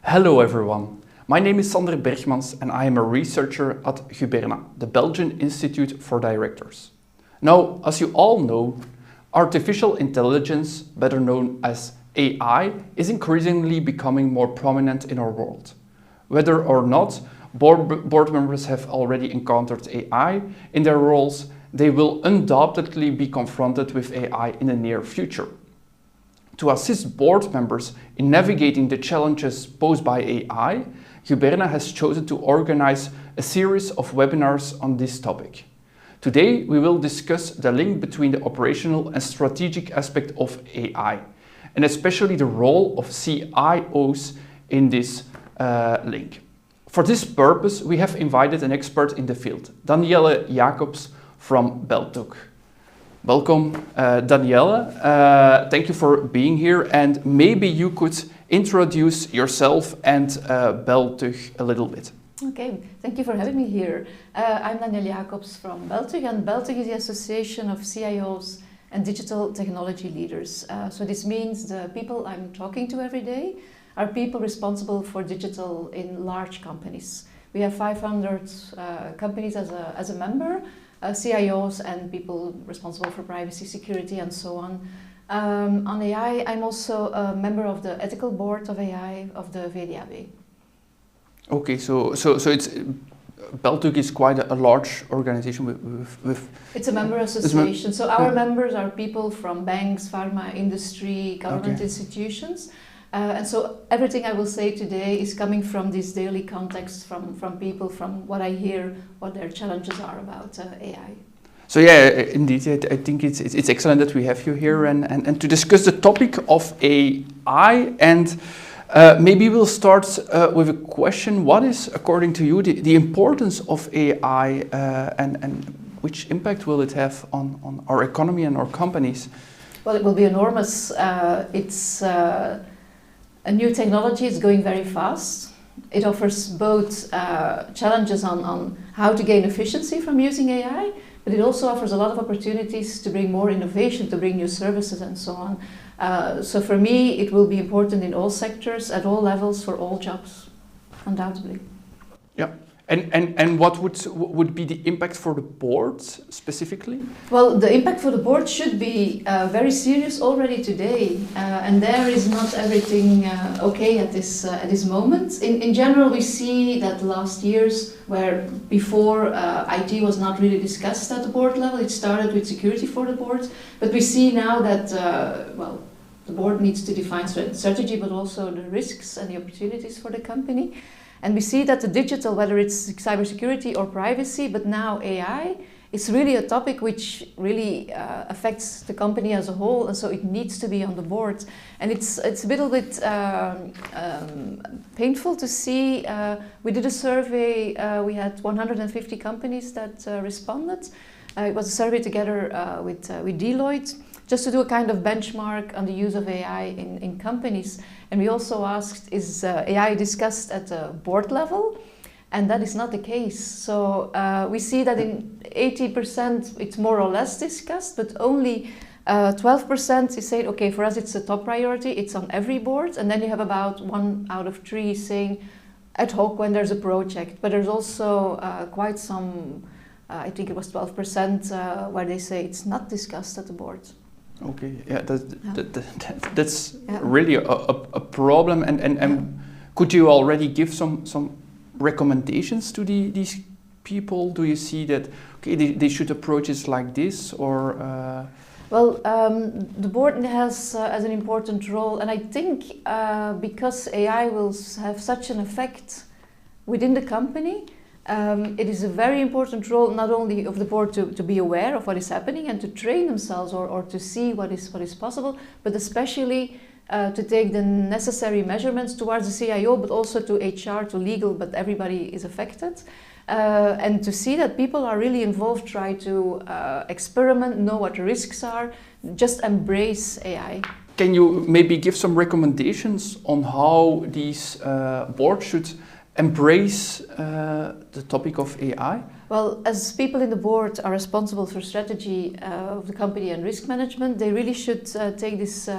Hello everyone, my name is Sander Bergmans and I am a researcher at Guberna, the Belgian Institute for Directors. Now, as you all know, artificial intelligence, better known as AI, is increasingly becoming more prominent in our world. Whether or not board members have already encountered AI in their roles, they will undoubtedly be confronted with AI in the near future. To assist board members in navigating the challenges posed by AI, Guberna has chosen to organize a series of webinars on this topic. Today, we will discuss the link between the operational and strategic aspect of AI, and especially the role of CIOs in this link. For this purpose, we have invited an expert in the field, Danielle Jacobs from Beltug. Welcome, Danielle. Thank you for being here, and maybe you could introduce yourself and Beltug a little bit. Okay, thank you for having me here. I'm Danielle Jacobs from Beltug, and Beltug is the Association of CIOs and Digital Technology Leaders. So this means the people I'm talking to every day are people responsible for digital in large companies. We have 500 companies as a member, CIOs and people responsible for privacy, security and so on. On AI, I'm also a member of the ethical board of AI of the VDAB. Okay, so it's Beltug is quite a large organization with It's a member association, so our members are people from banks, pharma industry, government institutions. And so everything I will say today is coming from this daily context, from people, from what I hear, what their challenges are about AI. So yeah, indeed, I think it's excellent that we have you here and to discuss the topic of AI. And maybe we'll start with a question. What is, according to you, the importance of AI and which impact will it have on our economy and our companies? Well, it will be enormous. It's a new technology. Is going very fast. It offers both challenges on how to gain efficiency from using AI, but it also offers a lot of opportunities to bring more innovation, to bring new services and so on. So for me, it will be important in all sectors, at all levels, for all jobs, undoubtedly. Yeah. And what would be the impact for the board specifically? Well, the impact for the board should be very serious already today, and there is not everything okay at this moment. In general, we see that last years, where before IT was not really discussed at the board level, it started with security for the board, but we see now that well, the board needs to define strategy, but also the risks and the opportunities for the company. And we see that the digital, whether it's cybersecurity or privacy, but now AI, is really a topic which really affects the company as a whole, and so it needs to be on the board. And it's a little bit painful to see. We did a survey, we had 150 companies that responded. It was a survey together with Deloitte, just to do a kind of benchmark on the use of AI in companies. And we also asked, is AI discussed at the board level? And that is not the case. So we see that in 80% it's more or less discussed, but only 12% is saying, okay, for us it's a top priority, it's on every board. And then you have about 1 out of 3 saying ad hoc when there's a project. But there's also quite some, I think it was 12%, where they say it's not discussed at the board. Okay, yeah, that's really a problem. And could you already give some recommendations to these people? Do you see that okay, they should approach it like this, or? Well, the board has an important role, and I think because AI will have such an effect within the company. It is a very important role not only of the board to be aware of what is happening and to train themselves or to see what is possible, but especially to take the necessary measurements towards the CIO, but also to HR, to legal, but everybody is affected. And to see that people are really involved, try to experiment, know what the risks are, just embrace AI. Can you maybe give some recommendations on how these boards should embrace the topic of AI? Well, as people in the board are responsible for strategy of the company and risk management, they really should take this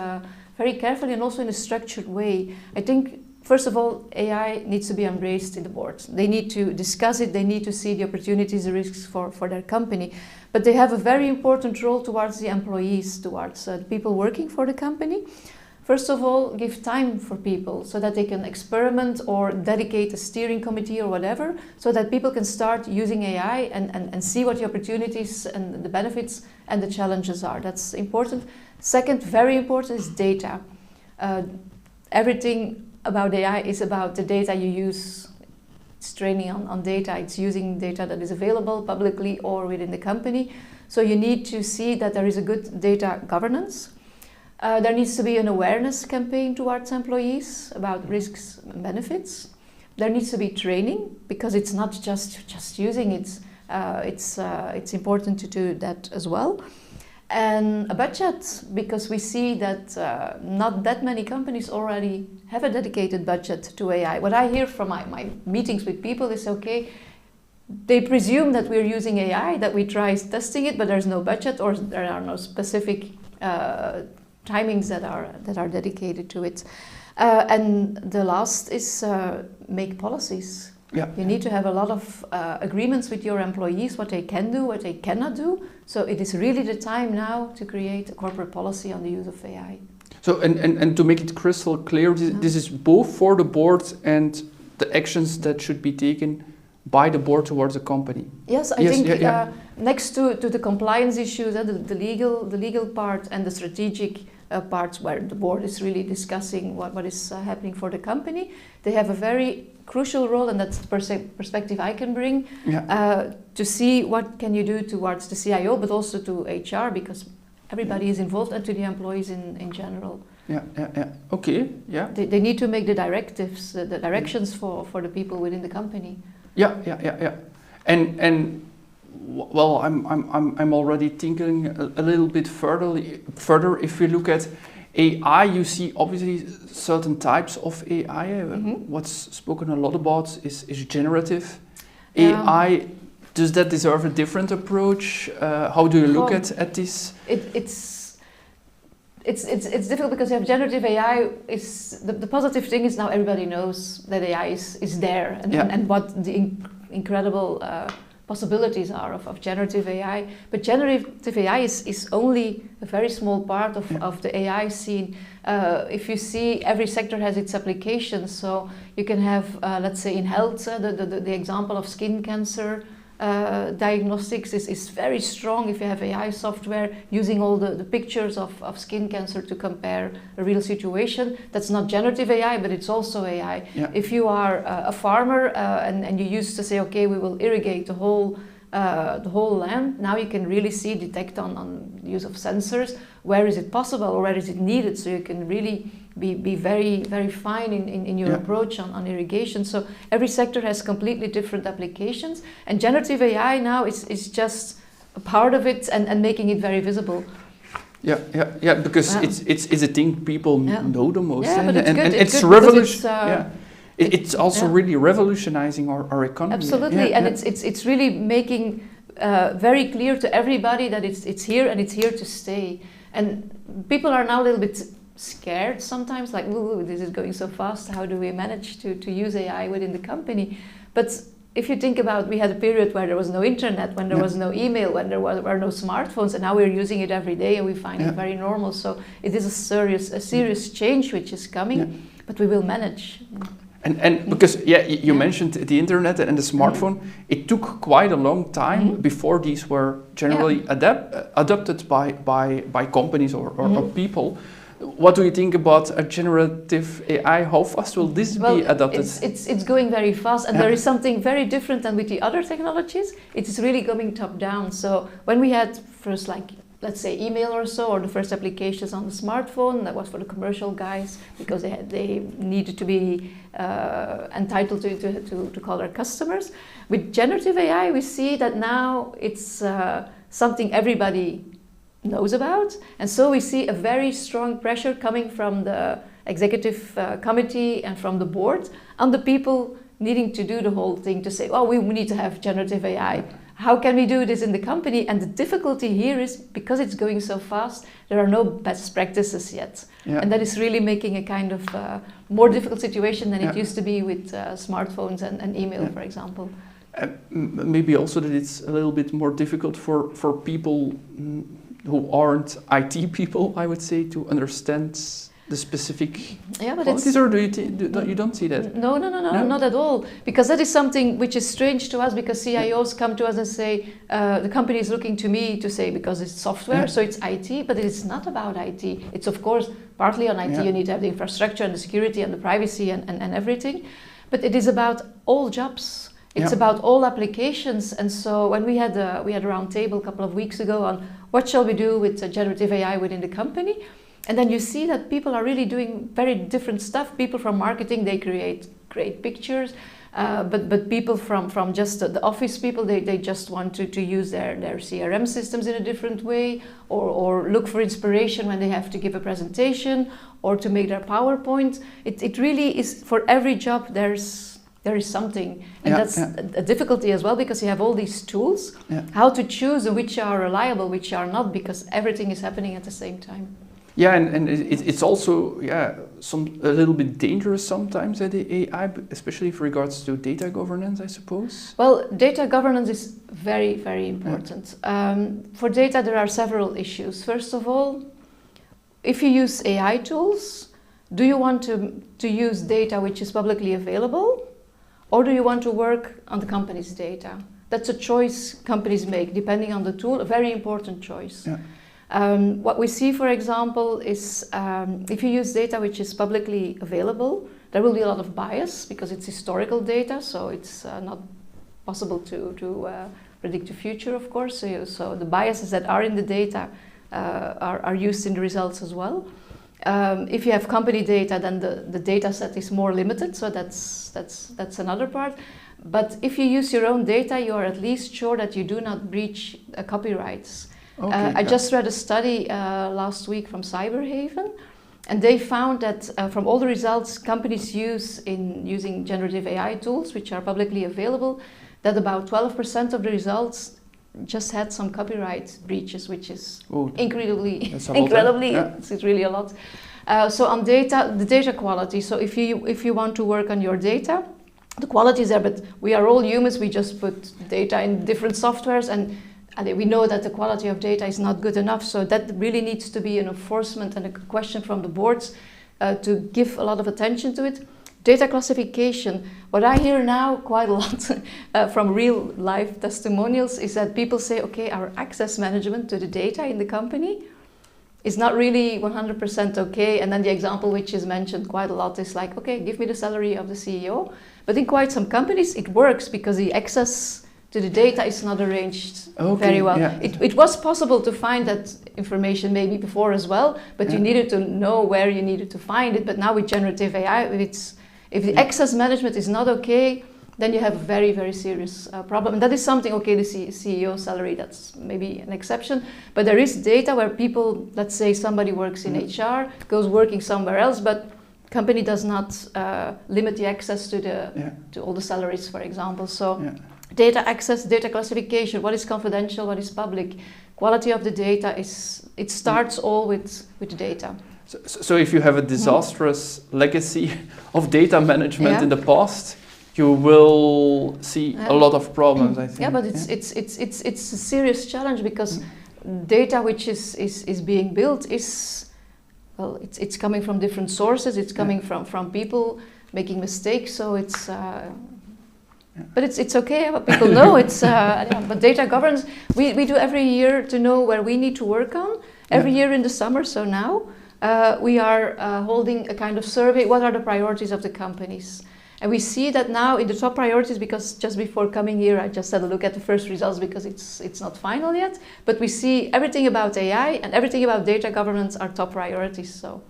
very carefully and also in a structured way. I think First of all, AI needs to be embraced in the board. They need to discuss it, they need to see the opportunities, the risks for their company. But they have a very important role towards the employees, towards the people working for the company. First of all, give time for people so that they can experiment or dedicate a steering committee or whatever, so that people can start using AI and see what the opportunities and the benefits and the challenges are. That's important. Second, very important, is data. Everything about AI is about the data you use. It's training on data. It's using data that is available publicly or within the company. So you need to see that there is a good data governance. There needs to be an awareness campaign towards employees about risks and benefits. There needs to be training, because it's not just using it. It's important to do that as well. And a budget, because we see that not that many companies already have a dedicated budget to AI. What I hear from my meetings with people is, okay, they presume that we're using AI, that we try testing it, but there's no budget, or there are no specific timings that are dedicated to it. And the last is make policies. Yeah. You need to have a lot of agreements with your employees, what they can do, what they cannot do. So it is really the time now to create a corporate policy on the use of AI. So, and to make it crystal clear, this is both for the board and the actions that should be taken by the board towards the company. Yes, I think next to the compliance issues, the legal part and the strategic parts where the board is really discussing what is happening for the company, they have a very crucial role, and that's the perspective I can bring, to see what can you do towards the CIO, but also to HR, because everybody is involved, and to the employees in general. Okay, They need to make the directives, the directions for the people within the company. And well, I'm already thinking a little bit further. If we look at AI, you see obviously certain types of AI. What's spoken a lot about is generative AI. Does that deserve a different approach? How do you look at this? It's difficult, because you have generative AI. The positive thing is now everybody knows that AI is there, and what the incredible possibilities are of generative AI. But generative AI is only a very small part of the AI scene. If you see, every sector has its applications. So you can have, let's say in health, the example of skin cancer diagnostics is very strong if you have AI software using all the pictures of skin cancer to compare a real situation. That's not generative AI, but it's also AI. If you are a farmer and you used to say, okay, we will irrigate the whole land, now you can really detect on the use of sensors, where is it possible or where is it needed, so you can really be very, very fine in your approach on irrigation. So every sector has completely different applications, and generative AI now is just a part of it, and making it very visible. Because it's a thing people know the most, but it's good. It's revolutionary. It's also really revolutionizing our economy. Absolutely, and it's really making very clear to everybody that it's here, and it's here to stay. And people are now a little bit scared sometimes, like, ooh, this is going so fast, how do we manage to use AI within the company? But if you think about, we had a period where there was no internet, when there was no email, when there were no smartphones, and now we're using it every day, and we find it very normal. So it is a serious change which is coming, but we will manage. And because you mentioned the internet and the smartphone, it took quite a long time before these were generally adopted by companies or people. What do you think about a generative AI? How fast will this be adopted? It's going very fast, and there is something very different than with the other technologies. It is really going top down. So when we had first, like, let's say email or so, or the first applications on the smartphone, that was for the commercial guys, because they needed to be entitled to call their customers. With generative AI, we see that now it's something everybody knows about, and so we see a very strong pressure coming from the executive committee and from the board on the people needing to do the whole thing, to say, oh, we need to have generative AI. how can we do this in the company? And the difficulty here is because it's going so fast, there are no best practices yet. Yeah. And that is really making a kind of more difficult situation than it Yeah. used to be with smartphones and email, for example. Maybe also that it's a little bit more difficult for people who aren't IT people, I would say, to understand the specific qualities, or you don't see that? No, not at all. Because that is something which is strange to us, because CIOs come to us and say, the company is looking to me to say, because it's software, so it's IT, but it's not about IT. It's of course partly on IT, you need to have the infrastructure and the security and the privacy and everything, but it is about all jobs. It's about all applications. And so when we had a round table a couple of weeks ago on what shall we do with generative AI within the company, and then you see that people are really doing very different stuff. People from marketing, they create great pictures, but people from just the office people, they just want to use their CRM systems in a different way, or look for inspiration when they have to give a presentation, or to make their PowerPoint. It really is, for every job there is something, and that's a difficulty as well, because you have all these tools, how to choose which are reliable, which are not, because everything is happening at the same time. Yeah, and it's also a little bit dangerous sometimes, the AI, especially with regards to data governance, I suppose. Well, data governance is very, very important. For data, there are several issues. First of all, if you use AI tools, do you want to use data which is publicly available, or do you want to work on the company's data? That's a choice companies make depending on the tool, a very important choice. Yeah. What we see, for example, is if you use data which is publicly available, there will be a lot of bias, because it's historical data, so it's not possible to predict the future, of course. So the biases that are in the data are used in the results as well. If you have company data, then the data set is more limited, so that's another part. But if you use your own data, you are at least sure that you do not breach copyrights. Okay, I just read a study last week from Cyberhaven, and they found that from all the results companies use in using generative AI tools, which are publicly available, that about 12% of the results just had some copyright breaches, which is incredibly, it's really a lot. So on data, the data quality. So if you want to work on your data, the quality is there, but we are all humans. We just put data in different softwares, and we know that the quality of data is not good enough. So that really needs to be an enforcement and a question from the boards to give a lot of attention to it. Data classification. What I hear now quite a lot from real life testimonials is that people say, okay, our access management to the data in the company is not really 100% okay. And then the example which is mentioned quite a lot is like, okay, give me the salary of the CEO. But in quite some companies it works, because the access to the data is not arranged very well. Yeah. It was possible to find that information maybe before as well, but you needed to know where you needed to find it. But now with generative AI, if the access management is not okay, then you have a very, very serious problem. And that is something, okay, the CEO salary, that's maybe an exception. But there is data where people, let's say somebody works in HR, goes working somewhere else, but company does not limit the access to all the salaries, for example. So data access, data classification, what is confidential, what is public, quality of the data, it starts all with the data. So if you have a disastrous legacy of data management in the past, you will see a lot of problems, I think. Yeah, but it's a serious challenge, because data which is being built is, well, it's coming from different sources, it's coming from people making mistakes, so it's but it's okay, but people know it's but data governance, we do every year to know where we need to work on, every year in the summer. So now we are holding a kind of survey, what are the priorities of the companies? And we see that now in the top priorities, because just before coming here I just had a look at the first results, because it's not final yet, but we see everything about AI and everything about data governance are top priorities, so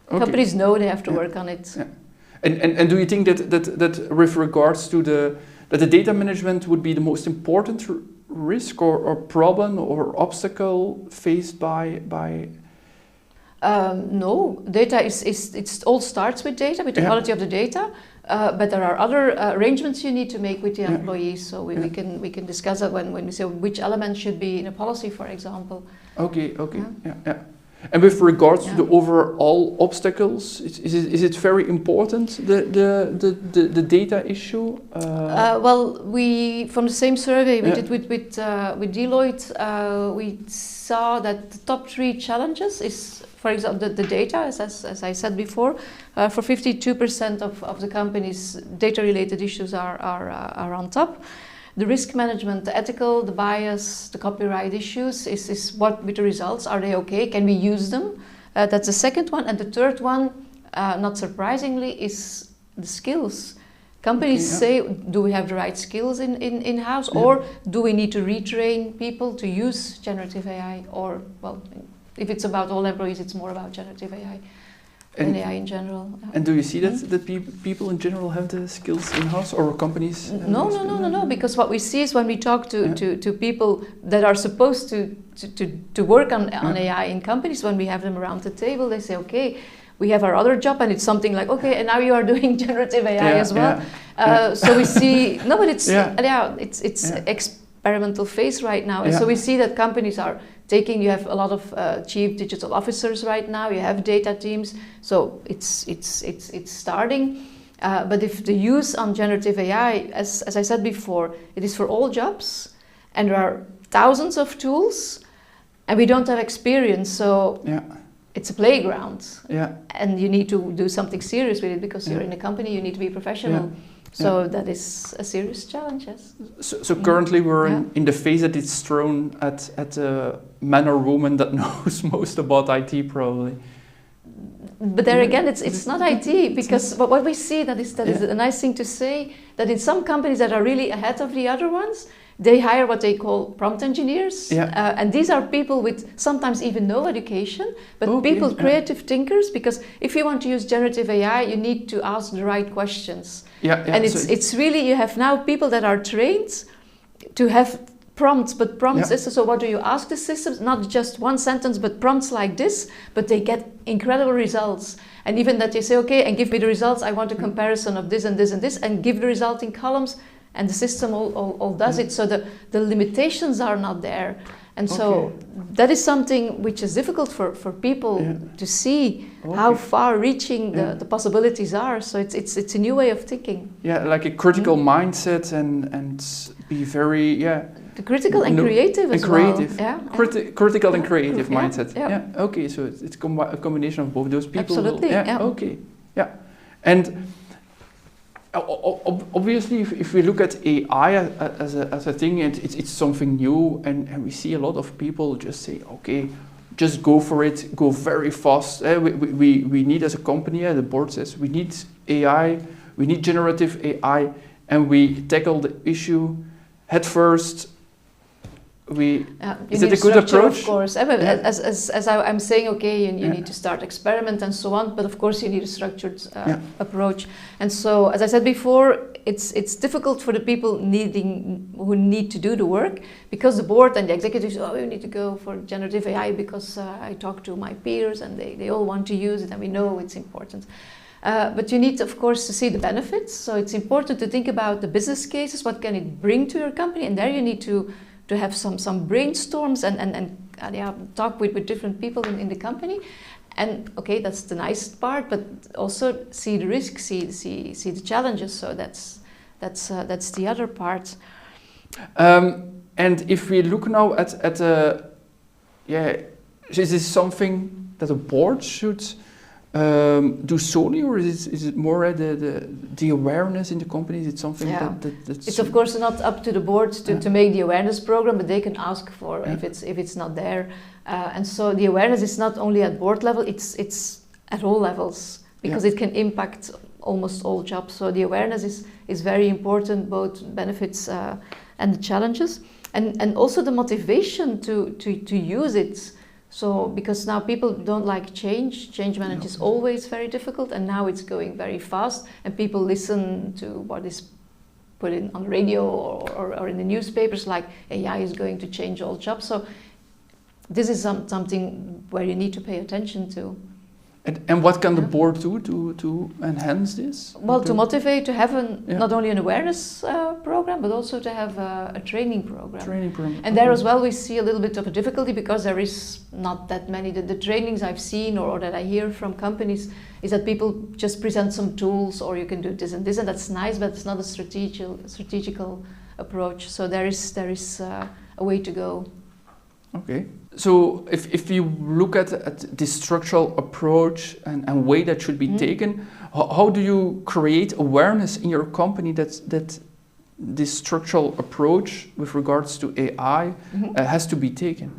companies know they have to work on it. And do you think that with regards to the data management would be the most important risk or problem or obstacle faced by No, data it all starts with data, with the quality of the data. But there are other arrangements you need to make with the employees. So we can discuss that when we say which elements should be in a policy, for example. Okay. Yeah. And with regards to the overall obstacles, is it very important, the data issue? Well, we from the same survey we did with Deloitte, we saw that the top 3 challenges is, for example, the data, as I said before, for 52% of the companies, data-related issues are on top. The risk management, the ethical, the bias, the copyright issues is what with the results. Are they okay? Can we use them? That's the second one. And the third one, not surprisingly, is the skills. Companies say, do we have the right skills in-house? Or do we need to retrain people to use generative AI? Or, well, if it's about all employees, it's more about generative AI. And AI in general. And do you see that people in general have the skills in-house, or companies? No, because what we see is when we talk to people that are supposed to work on AI in companies, when we have them around the table, they say, okay, we have our other job, and it's something like, okay, and now you are doing generative AI as well. So we see, no, but it's experimental phase right now. And so we see that companies are taking, you have a lot of chief digital officers right now, you have data teams, so it's starting. But if the use on generative AI, as I said before, it is for all jobs, and there are thousands of tools, and we don't have experience, so it's a playground. And you need to do something serious with it, because you're in a company, you need to be professional. So that is a serious challenge, yes. So currently we're in the phase that it's thrown at a man or woman that knows most about IT, probably. But there again, it's not IT, because what we see that is a nice thing to say, that in some companies that are really ahead of the other ones, they hire what they call prompt engineers, and these are people with sometimes even no education, but people, creative thinkers, because if you want to use generative AI, you need to ask the right questions. And it's really, you have now people that are trained to have prompts, but prompts is, so what do you ask the systems? Not just one sentence, but prompts like this, but they get incredible results. And even that you say, okay, and give me the results, I want a comparison of this and this and this, and give the result in columns, and the system all does it. So the limitations are not there. And so that is something which is difficult for people to see how far reaching the possibilities are. So it's a new way of thinking. Like a critical mindset and be very, the critical and creative as well. Critical and creative mindset. Okay, so it's a combination of both those people. Absolutely. And obviously, if we look at AI as a thing, it's something new, and we see a lot of people just say, okay, just go for it, go very fast. We need, as a company, the board says, we need AI, we need generative AI, and we tackle the issue head first. Is it a good approach? Of course, as I'm saying, okay, you need to start experiment and so on, but of course you need a structured approach. And so, as I said before, it's difficult for the people who need to do the work, because the board and the executives, we need to go for generative AI because I talk to my peers and they all want to use it, and we know it's important. But you need, of course, to see the benefits. So it's important to think about the business cases, what can it bring to your company, and there you need to have some brainstorms and talk with different people in the company. And okay, that's the nice part, but also see the risk, see the challenges. So that's the other part. And if we look now at is this something that a board should do solely, or is it more the awareness in the company? Is it something that's... It's of course not up to the board to make the awareness program, but they can ask for if it's not there. And so the awareness is not only at board level, it's at all levels, because it can impact almost all jobs. So the awareness is very important, both benefits and the challenges, and also the motivation to use it. So, because now people don't like change management is always very difficult, and now it's going very fast, and people listen to what is put in on the radio or in the newspapers, like AI is going to change all jobs. So this is something where you need to pay attention to. And what can the board do to enhance this? Well, to motivate, to have not only an awareness program, but also to have a training program. And there as well we see a little bit of a difficulty because there is not that many. The trainings I've seen or that I hear from companies is that people just present some tools, or you can do this and this, and that's nice, but it's not a strategical approach. So there is a way to go. Okay. So if you look at the structural approach and way that should be taken, how do you create awareness in your company that this structural approach with regards to AI has to be taken?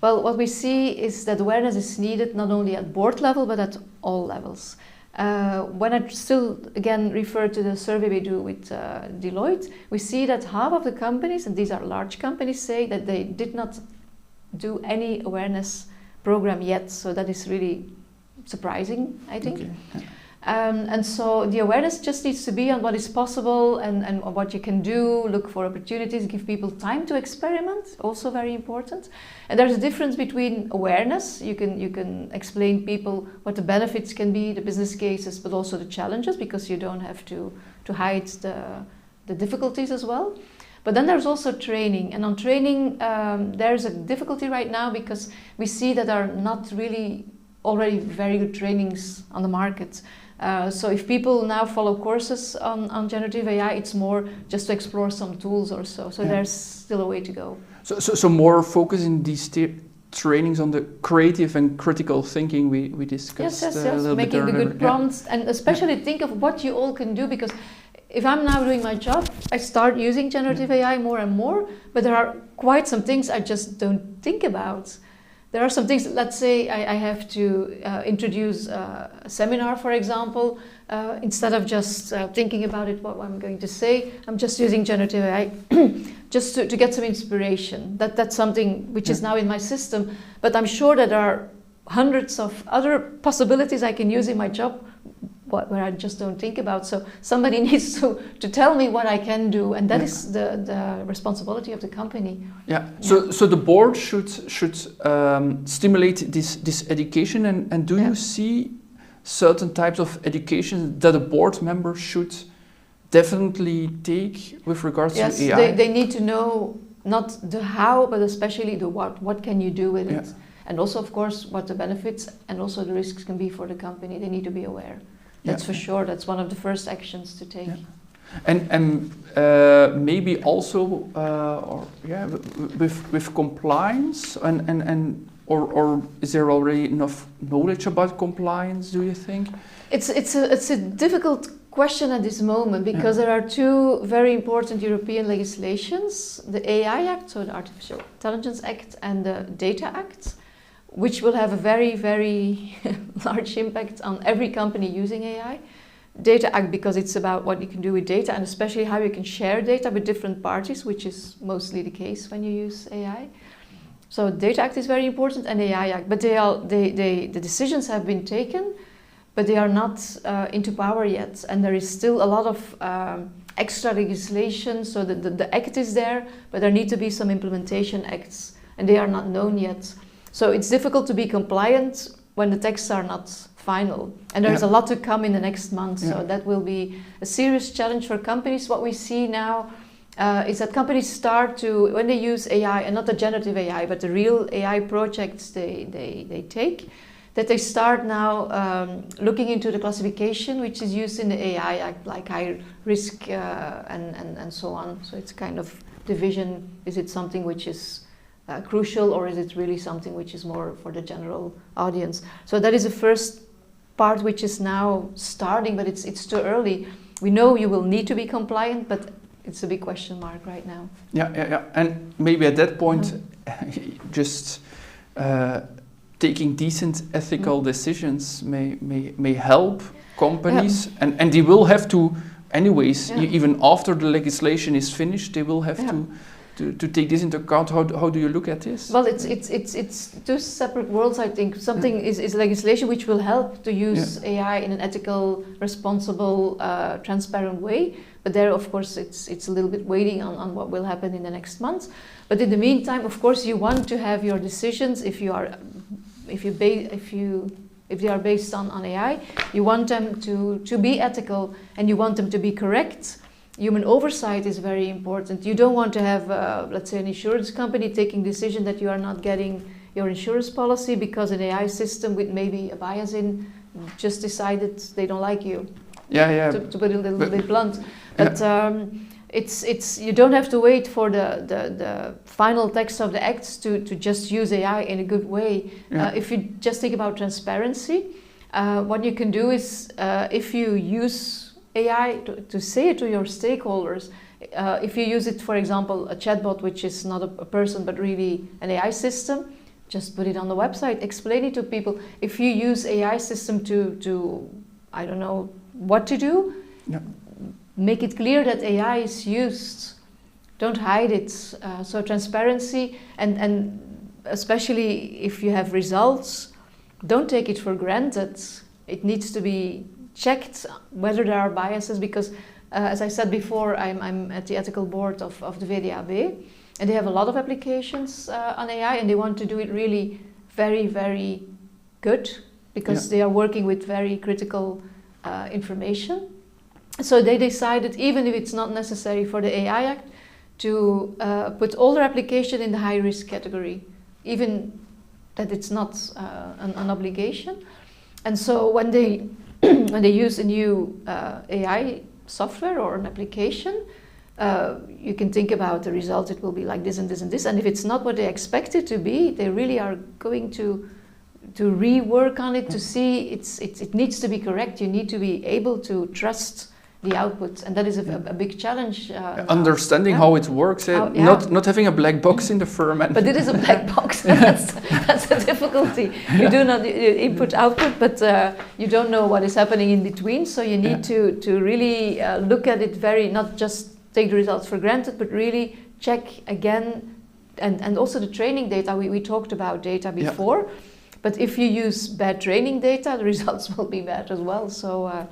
Well, what we see is that awareness is needed not only at board level, but at all levels. When I still, again, refer to the survey we do with Deloitte, we see that half of the companies, and these are large companies, say that they did not do any awareness program yet. So that is really surprising, I think. Okay. And so the awareness just needs to be on what is possible and what you can do, look for opportunities, give people time to experiment, also very important. And there's a difference between awareness, you can explain people what the benefits can be, the business cases, but also the challenges, because you don't have to hide the difficulties as well. But then there's also training, and on training there's a difficulty right now because we see that there are not really already very good trainings on the market. So if people now follow courses on generative AI, it's more just to explore some tools or so. So there's still a way to go. So more focus in these trainings on the creative and critical thinking we discussed a little bit earlier. Making the good prompts, and especially think of what you all can do, because if I'm now doing my job, I start using generative AI more and more, but there are quite some things I just don't think about. There are some things, let's say I have to introduce a seminar, for example. Instead of just thinking about it, what I'm going to say, I'm just using generative AI just to get some inspiration. That's something which is now in my system, but I'm sure that there are hundreds of other possibilities I can use in my job where I just don't think about. So somebody needs to tell me what I can do, and that is the responsibility of the company. So the board should stimulate this education, and do you see certain types of education that a board member should definitely take with regards to AI? Yes, they need to know not the how, but especially the what. What can you do with it? And also, of course, what the benefits and also the risks can be for the company. They need to be aware. That's for sure. That's one of the first actions to take. And maybe also with compliance or is there already enough knowledge about compliance, do you think? It's a difficult question at this moment, because there are two very important European legislations: the AI Act, so the Artificial Intelligence Act, and the Data Act, which will have a very, very large impact on every company using AI. Data Act, because it's about what you can do with data, and especially how you can share data with different parties, which is mostly the case when you use AI. So Data Act is very important, and AI Act, but the decisions have been taken, but they are not into power yet, and there is still a lot of extra legislation. So the act is there, but there need to be some implementation acts, and they are not known yet. So it's difficult to be compliant when the texts are not final. And there's a lot to come in the next month. So that will be a serious challenge for companies. What we see now is that companies start to, when they use AI, and not the generative AI, but the real AI projects they take, that they start now looking into the classification which is used in the AI Act, like high risk and so on. So it's kind of division. Is it something which is crucial, or is it really something which is more for the general audience? So that is the first part which is now starting, but it's too early. We know you will need to be compliant, but it's a big question mark right now. And maybe at that point, just taking decent ethical decisions may help companies, and they will have to, anyways, even after the legislation is finished, they will have to take this into account? How do you look at this? Well, it's two separate worlds, I think. Something is legislation which will help to use AI in an ethical, responsible, transparent way. But there, of course, it's a little bit waiting on what will happen in the next months. But in the meantime, of course, you want to have your decisions if they are based on AI, you want them to be ethical and you want them to be correct. Human oversight is very important. You don't want to have, let's say, an insurance company taking decision that you are not getting your insurance policy because an AI system with maybe a bias in just decided they don't like you. To put it a little bit blunt. But it's you don't have to wait for the final text of the acts to just use AI in a good way. If you just think about transparency, what you can do is if you use AI to say it to your stakeholders, if you use it, for example, a chatbot, which is not a person but really an AI system, just put it on the website, explain it to people. If you use AI system to I don't know what to do, make it clear that AI is used. Don't hide it. So transparency and especially if you have results, don't take it for granted. It needs to be checked whether there are biases because as I said before, I'm at the ethical board of the VDAB and they have a lot of applications on AI and they want to do it really very, very good because they are working with very critical information. So they decided, even if it's not necessary for the AI Act, to put all their application in the high risk category, even that it's not an obligation. And so when they when they use a new AI software or an application, you can think about the results. It will be like this and this and this. And if it's not what they expect it to be, they really are going to rework on it to see it needs to be correct. You need to be able to trust the outputs, and that is a big challenge. Understanding how it works, not having a black box in the firm. But it is a black box. that's the difficulty. You do not input output, but you don't know what is happening in between. So you need to really look at it not just take the results for granted, but really check again, and also the training data. We talked about data before, but if you use bad training data, the results will be bad as well. So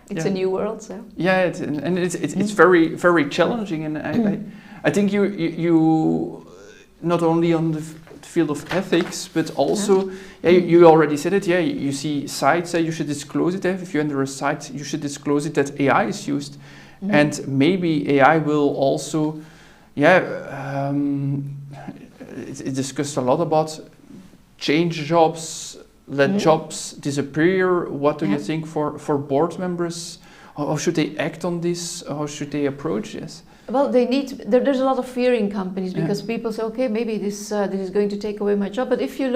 it's a new world. So it's very, very challenging, and I think you not only on the field of ethics, but also you already said it. You see sites you should disclose it. If you enter a site, you should disclose it that AI is used, and maybe AI will also it's discussed a lot about change jobs. Let jobs disappear. What do you think for board members? How should they act on this? How should they approach this? Well, there's a lot of fear in companies because people say, okay, maybe this is going to take away my job. But if you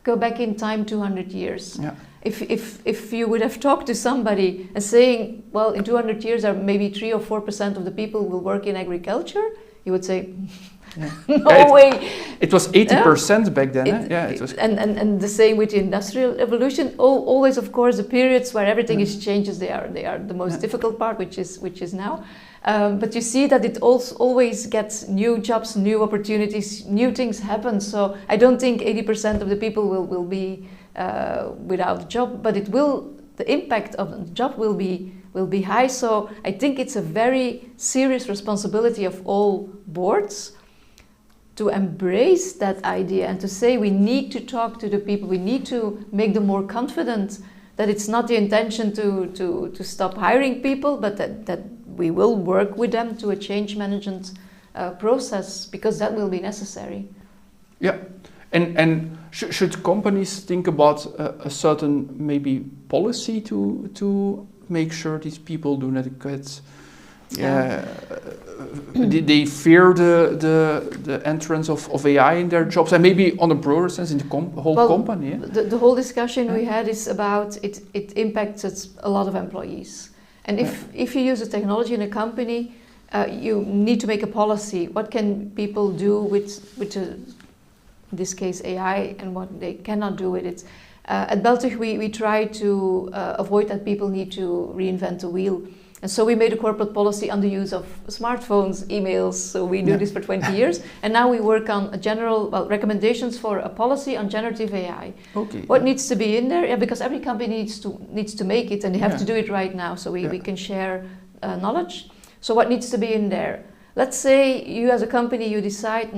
go back in time 200 years, if you would have talked to somebody and saying, well, in 200 years, maybe 3 or 4% of the people will work in agriculture, you would say, no way. It was 80% back then. It was, and the same with the industrial evolution. Always, of course, the periods where everything is changes. They are the most difficult part, which is now. But you see that it always gets new jobs, new opportunities, new things happen. So I don't think 80% of the people will be without a job, but the impact of the job will be high. So I think it's a very serious responsibility of all boards to embrace that idea and to say we need to talk to the people, we need to make them more confident that it's not the intention to stop hiring people, but that we will work with them to a change management process, because that will be necessary. Yeah, and should companies think about a certain maybe policy to make sure these people do not get they fear the entrance of AI in their jobs, and maybe on a broader sense in the whole company. The whole discussion we had is about it impacts a lot of employees, and if you use a technology in a company, you need to make a policy. What can people do with in this case AI, and what they cannot do with it? At Beltug we try to avoid that people need to reinvent the wheel. And so we made a corporate policy on the use of smartphones, emails. So we do this for 20 years. And now we work on a general recommendations for a policy on generative AI. Okay. What needs to be in there? Yeah, because every company needs to make it, and they have to do it right now. So we can share knowledge. So what needs to be in there? Let's say you as a company, you decide,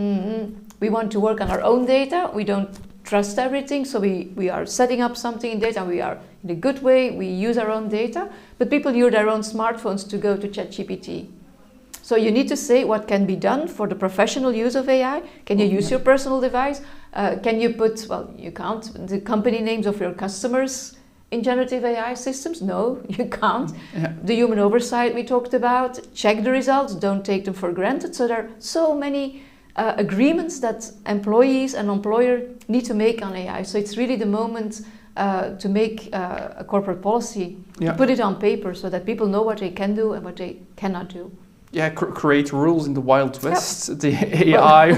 we want to work on our own data. We don't trust everything, so we are setting up something in data. We are in a good way. We use our own data, but people use their own smartphones to go to ChatGPT. So you need to say what can be done for the professional use of AI. Can you use your personal device? Can you put, well, you can't, the company names of your customers in generative AI systems? No, you can't. Yeah. The human oversight we talked about, check the results, don't take them for granted. So there are so many agreements that employees and employer need to make on AI. So it's really the moment to make a corporate policy, to put it on paper so that people know what they can do and what they cannot do. Yeah, create rules in the Wild West. The AI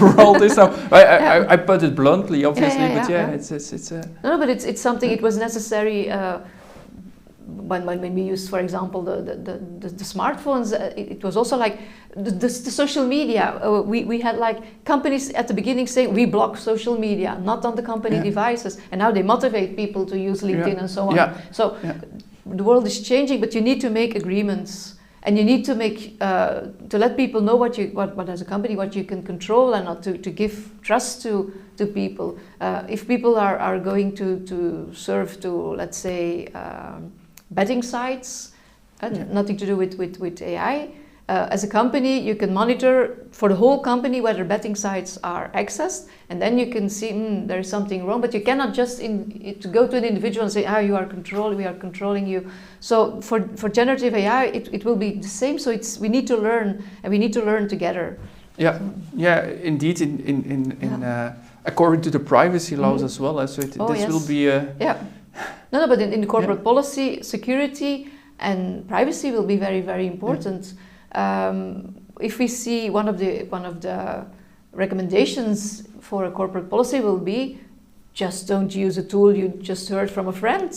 world is now. I put it bluntly, obviously, it's no, but it's something. It was necessary when we used, for example, the smartphones. It was also like the social media. We had like companies at the beginning saying we block social media, not on the company devices, and now they motivate people to use LinkedIn and so on. So the world is changing, but you need to make agreements. And you need to make to let people know what as a company what you can control and not to give trust to people. If people are going to serve to, let's say, betting sites, nothing to do with AI. As a company, you can monitor for the whole company whether betting sites are accessed, and then you can see there is something wrong. But you cannot just to go to an individual and say, we are controlling you. So for generative AI, it will be the same. So we need to learn, and we need to learn together. Yeah, indeed. In according to the privacy laws as well. So this will be No, but in the corporate policy, security and privacy will be very, very important. If we see one of the recommendations for a corporate policy will be just don't use a tool you just heard from a friend.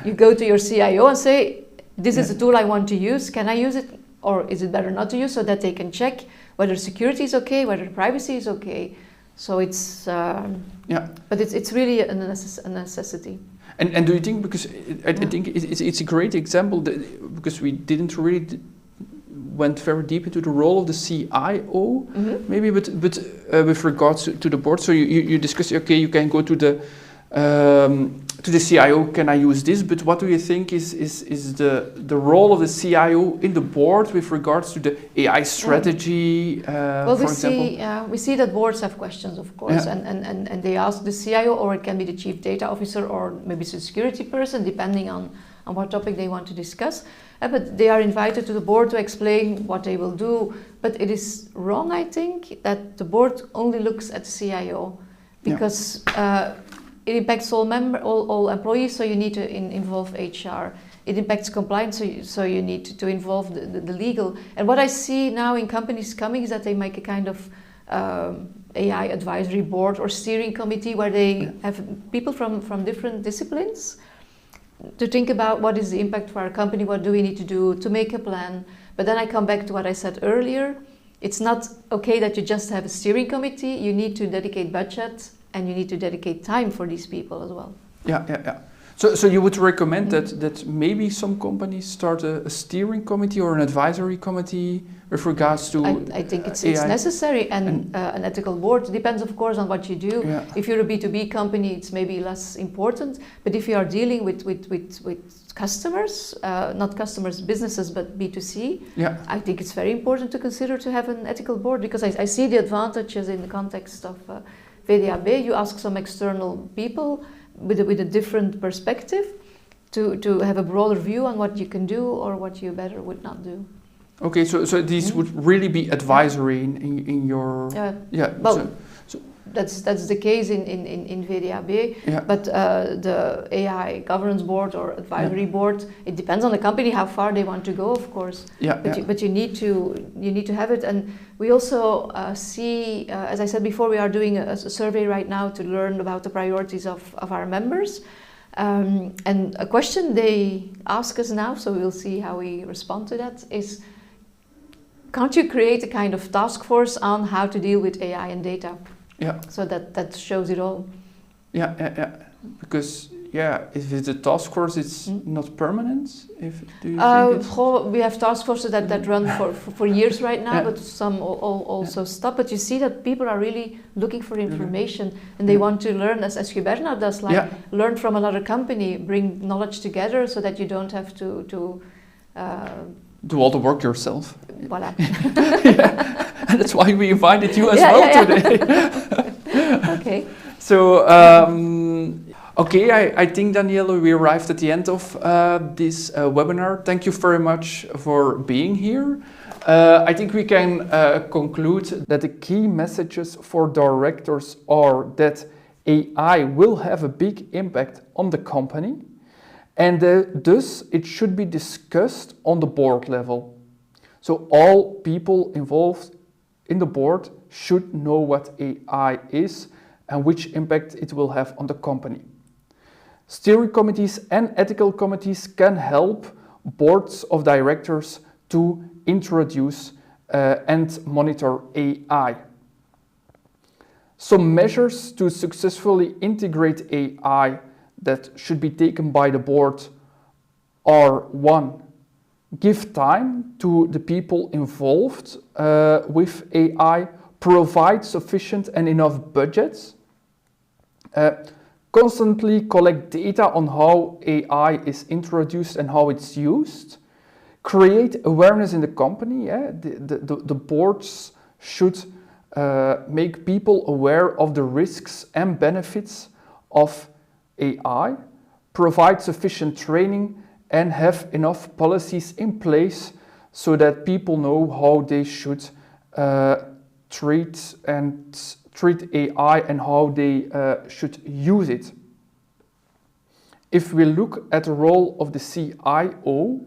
You go to your CIO and say, this is a tool I want to use. Can I use it, or is it better not to use, so that they can check whether security is okay, whether privacy is okay. So it's but it's really a necessity. And do you think, because I think it's a great example because we didn't really went very deep into the role of the CIO, maybe, but with regards to the board. So you discussed, okay, you can go to the CIO, can I use this? But what do you think is the role of the CIO in the board with regards to the AI strategy, for example? We see that boards have questions, of course, and they ask the CIO, or it can be the chief data officer, or maybe it's a security person, depending on what topic they want to discuss. But they are invited to the board to explain what they will do. But it is wrong, I think, that the board only looks at the CIO, because it impacts all employees, so you need to involve HR. It impacts compliance, so you need to involve the legal. And what I see now in companies coming is that they make a kind of AI advisory board or steering committee where they have people from different disciplines to think about what is the impact for our company, what do we need to do to make a plan. But then I come back to what I said earlier. It's not okay that you just have a steering committee. You need to dedicate budget, and you need to dedicate time for these people as well. Yeah. So you would recommend that maybe some companies start a steering committee or an advisory committee with regards to I think it's necessary, and an ethical board. It depends, of course, on what you do. Yeah. If you're a B2B company, it's maybe less important. But if you are dealing with customers, not customers, businesses, but B2C, I think it's very important to consider to have an ethical board, because I see the advantages in the context of VDAB. You ask some external people with a different perspective to have a broader view on what you can do or what you better would not do. Okay, so these would really be advisory in your... Well, that's the case in VDAB, but the AI governance board or advisory board, it depends on the company how far they want to go, of course. But you need to have it. And we also see, as I said before, we are doing a survey right now to learn about the priorities of our members. And a question they ask us now, so we'll see how we respond to that, is can't you create a kind of task force on how to deal with AI and data? Yeah. So that shows it all. Yeah. Because if it's a task force, it's not permanent. Do you think we have task forces that run for years right now, but some also stop. But you see that people are really looking for information, and they want to learn, as Guberna does, learn from another company, bring knowledge together, so that you don't have to do all the work yourself. Voilà. And that's why we invited you as well today. Okay. So. I think, Danielle, we arrived at the end of this webinar. Thank you very much for being here. I think we can conclude that the key messages for directors are that AI will have a big impact on the company, and thus it should be discussed on the board level. So all people involved in the board should know what AI is and which impact it will have on the company. Steering committees and ethical committees can help boards of directors to introduce and monitor AI. Some measures to successfully integrate AI that should be taken by the board are: 1, give time to the people involved with AI, provide sufficient and enough budgets, constantly collect data on how AI is introduced and how it's used. Create awareness in the company. The boards should make people aware of the risks and benefits of AI. Provide sufficient training and have enough policies in place so that people know how they should treat AI and how they should use it. If we look at the role of the CIO,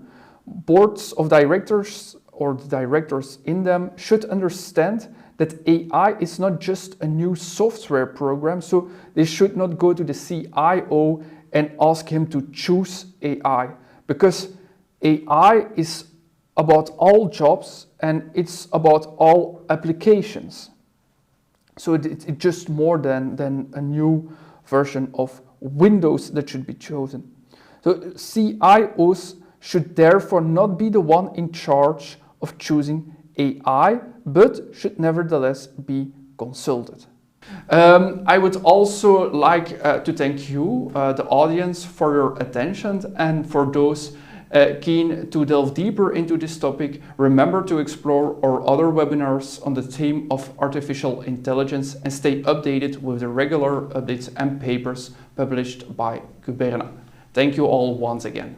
boards of directors or the directors in them should understand that AI is not just a new software program, so they should not go to the CIO and ask him to choose AI, because AI is about all jobs and it's about all applications. So it's just more than a new version of Windows that should be chosen. So CIOs should therefore not be the one in charge of choosing AI, but should nevertheless be consulted. I would also like to thank you, the audience, for your attention, and for those keen to delve deeper into this topic, remember to explore our other webinars on the theme of artificial intelligence and stay updated with the regular updates and papers published by Guberna. Thank you all once again.